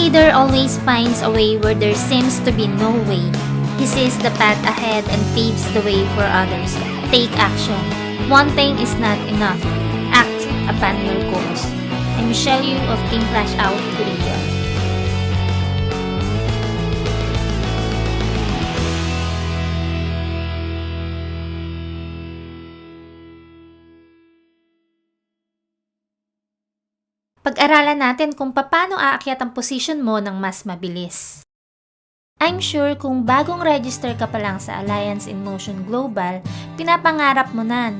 leader always finds a way where there seems to be no way. He sees the path ahead and paves the way for others. Take action. One thing is not enough. Act upon your goals. I'm Michelle Yu of Team Flash Out, Korea. Pag-aralan natin kung paano aakyat ang position mo ng mas mabilis. I'm sure kung bagong register ka pa lang sa Alliance in Motion Global, pinapangarap mo na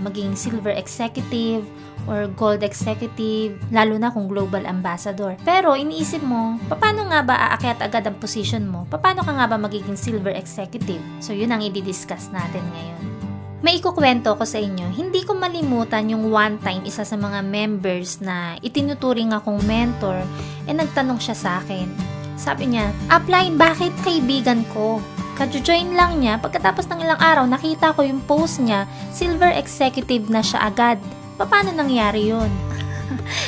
maging Silver Executive or Gold Executive, lalo na kung Global Ambassador. Pero iniisip mo, paano nga ba aakyat agad ang position mo? Paano ka nga ba magiging Silver Executive? So yun ang i-discuss natin ngayon. May ikukwento ko sa inyo, hindi ko malimutan yung one time isa sa mga members na itinuturing akong mentor, nagtanong siya sa akin. Sabi niya, "Upline, bakit kaibigan ko?" Kadjo-join lang niya, pagkatapos ng ilang araw nakita ko yung post niya, Silver Executive na siya agad. Paano nangyari yun?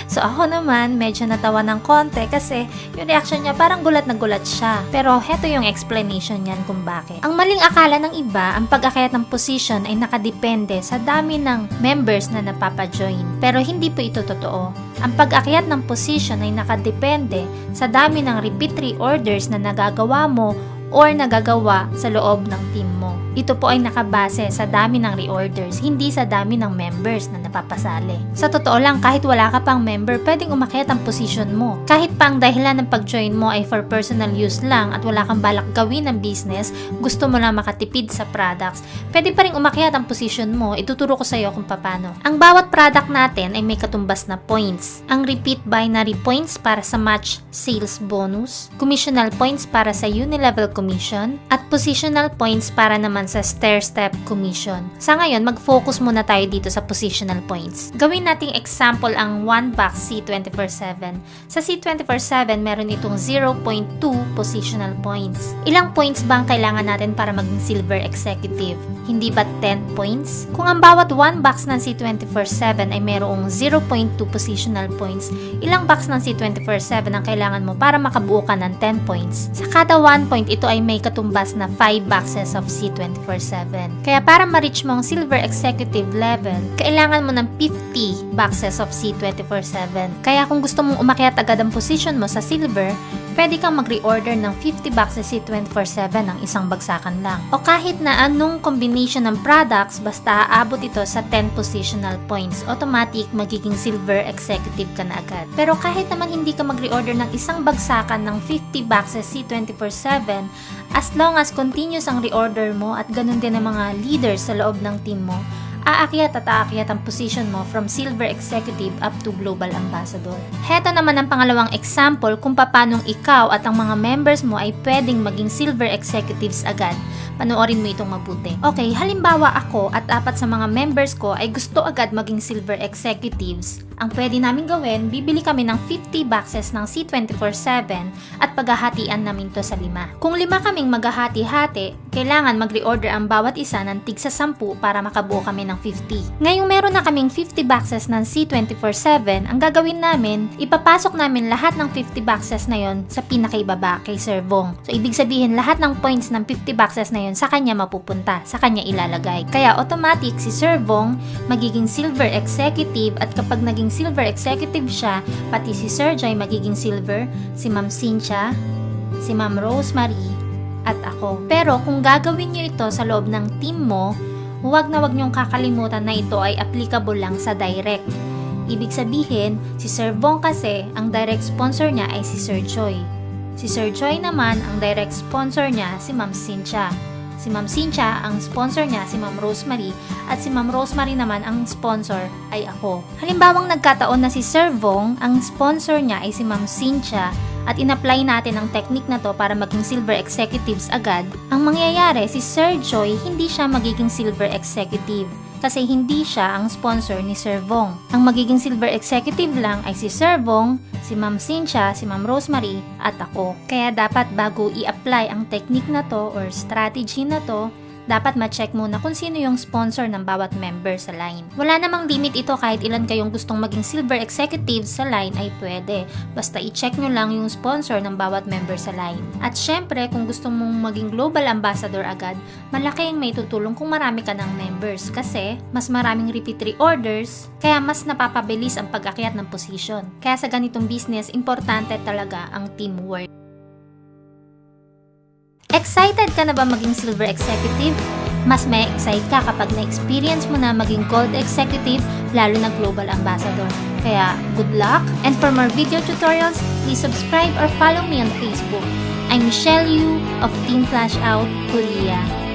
So ako naman, medyo natawa ng konti kasi yung reaction niya parang gulat na gulat siya. Pero heto yung explanation niyan kung bakit. Ang maling akala ng iba, ang pag-akyat ng position ay nakadepende sa dami ng members na napapajoin. Pero hindi po ito totoo. Ang pag-akyat ng position ay nakadepende sa dami ng repeat reorders na nagagawa mo or nagagawa sa loob ng team mo. Ito po ay nakabase sa dami ng reorders, hindi sa dami ng members na napapasali. Sa totoo lang, kahit wala ka pang member, pwedeng umakyat ang position mo. Kahit pa ang dahilan ng pag-join mo ay for personal use lang at wala kang balak gawin ng business, gusto mo lang makatipid sa products, pwede pa rin umakyat ang position mo. Ituturo ko sa iyo kung paano. Ang bawat product natin ay may katumbas na points. Ang repeat binary points para sa match sales bonus, commissional points para sa unilevel commission, at positional points para naman sa stair-step commission. Sa ngayon, mag-focus muna tayo dito sa positional points. Gawin nating example ang 1 box C24/7. Sa C24/7, meron itong 0.2 positional points. Ilang points ba ang kailangan natin para maging Silver Executive? Hindi ba 10 points? Kung ang bawat 1 box ng C24/7 ay merong 0.2 positional points, ilang box ng C24/7 ang kailangan mo para makabuo ka ng 10 points? Sa kada 1 point, ito ay may katumbas na 5 boxes of C24/7. Kaya para ma-reach mo ang Silver Executive level, kailangan mo ng 50 boxes of C24/7. Kaya kung gusto mong umakyat agad ang position mo sa Silver, pwede kang mag-reorder ng 50 boxes C24/7 ng isang bagsakan lang. O kahit na anong combination ng products, basta aabot ito sa 10 positional points, automatic magiging Silver Executive ka na agad. Pero kahit naman hindi ka mag-reorder ng isang bagsakan ng 50 boxes C24/7, as long as continuous ang reorder mo at ganun din ang mga leaders sa loob ng team mo, aakyat at aakyat ang position mo from Silver Executive up to Global Ambassador. Heto naman ang pangalawang example kung paanong ikaw at ang mga members mo ay pwedeng maging Silver Executives agad. Panoorin mo itong mabuti. Okay, halimbawa ako at 4 sa mga members ko ay gusto agad maging Silver Executives. Ang pwede namin gawin, bibili kami ng 50 boxes ng C24/7 at paghahatian namin to sa 5. Kung 5 kaming maghahati-hati, kailangan mag-reorder ang bawat isa ng tig sa 10 para makabuo kami ng 50. Ngayong meron na kaming 50 boxes ng C24/7, ang gagawin namin, ipapasok namin lahat ng 50 boxes na yon sa pinakaibaba kay Sir Vong. So ibig sabihin, lahat ng points ng 50 boxes na yon sa kanya mapupunta, sa kanya ilalagay. Kaya automatic si Sir Vong magiging Silver Executive, at kapag naging Silver Executive siya, pati si Sir Joy magiging Silver, si Ma'am Cynthia, si Ma'am Rosemary, at ako. Pero kung gagawin nyo ito sa loob ng team mo, huwag niyong kakalimutan na ito ay applicable lang sa direct. Ibig sabihin, si Sir Vong kasi, ang direct sponsor niya ay si Sir Joy. Si Sir Joy naman, ang direct sponsor niya si Ma'am Cynthia. Si Ma'am Cynthia, ang sponsor niya si Ma'am Rosemary, at si Ma'am Rosemary naman ang sponsor ay ako. Halimbawang nagkataon na si Sir Vong, ang sponsor niya ay si Ma'am Cynthia, at in-apply natin ang technique na to para maging Silver Executives agad, ang mangyayari si Sir Joy hindi siya magiging Silver Executive kasi hindi siya ang sponsor ni Sir Vong. Ang magiging Silver Executive lang ay si Sir Vong, si Ma'am Cynthia, si Ma'am Rosemary, at ako. Kaya dapat bago i-apply ang technique na to or strategy na to, dapat ma-check muna kung sino yung sponsor ng bawat member sa line. Wala namang limit ito, kahit ilan kayong gustong maging silver executives sa line ay pwede. Basta i-check nyo lang yung sponsor ng bawat member sa line. At syempre, kung gusto mong maging global ambassador agad, malaki ang may tutulong kung marami ka ng members kasi mas maraming repeat reorders, kaya mas napapabilis ang pag-akyat ng position. Kaya sa ganitong business, importante talaga ang teamwork. Excited ka na ba maging silver executive? Mas may excite ka kapag na-experience mo na maging gold executive, lalo na global ambassador. Kaya, good luck! And for more video tutorials, please subscribe or follow me on Facebook. I'm Michelle Yu of Team Flash Out, Korea.